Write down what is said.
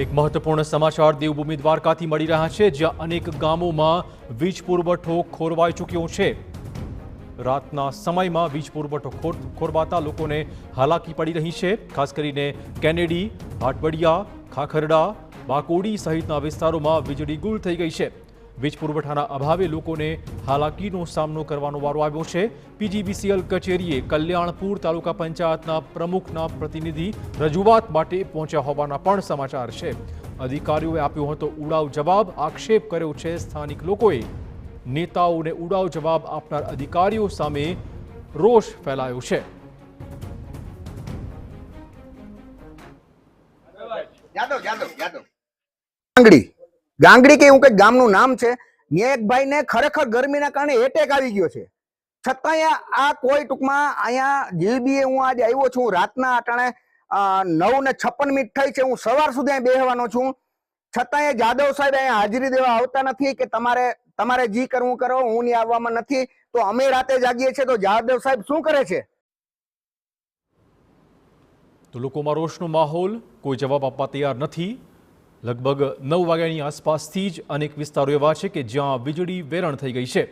એક મહત્વપૂર્ણ સમાચાર દેવભૂમિ દ્વારકાથી મળી રહ્યા છે, જ્યાં અનેક ગામોમાં વીજ પુરવઠો ખોરવાઈ ચૂક્યો છે। રાતના સમયમાં વીજ પુરવઠો ખોરવાતા લોકોને હાલાકી પડી રહી છે। ખાસ કરીને કેનેડી, હાટબડિયા, ખાખરડા, વાકોડી સહિતના વિસ્તારોમાં વીજળી ગુલ થઈ ગઈ છે। વીજ પુરવઠાના અભાવે લોકોને હાલાકીનો સામનો કરવાનો વારો આવ્યો છે। પીજીવીસીએલ કચેરીએ કલ્યાણપુર તાલુકા પંચાયતના પ્રમુખના પ્રતિનિધિ રજૂઆત માટે પહોંચ્યા હોવાના પણ સમાચાર છે। અધિકારીઓએ આપ્યો હતો ઉડાવ જવાબ, આક્ષેપ કર્યો છે સ્થાનિક લોકોએ। નેતાઓને ઉડાવ જવાબ આપનાર અધિકારીઓ સામે રોષ ફેલાયો છે। ગાંગડી કે એવું કંઈક ગામનું નામ છે। ત્યાં એક ભાઈને ખરેખર ગરમીના કારણે એટેક આવી ગયો છે, છતાંય આ કોઈ ટૂંકમાં અહીંયા જીબીએ હું આજે આવ્યો છું, રાતના અટાણે 9:56 થઈ છે, હું સવાર સુધી અહીં બેહવાનો છું, છતાંય જાદવ સાહેબ અહીંયા હાજરી દેવા આવતા નથી કે તમારે જી કરવું કરો, હું નહીં આવવામાં નથી, તો અમે રાતે જાગીએ છીએ, તો જાદવ સાહેબ શું કરે છે? તો લોકોમાં રોષનો માહોલ, કોઈ જવાબ આપવા તૈયાર નથી। લગભગ 9 વાગ્યાની આસપાસથી જ અનેક વિસ્તારો એવા છે કે જ્યાં વીજળી વેરણ થઈ ગઈ છે।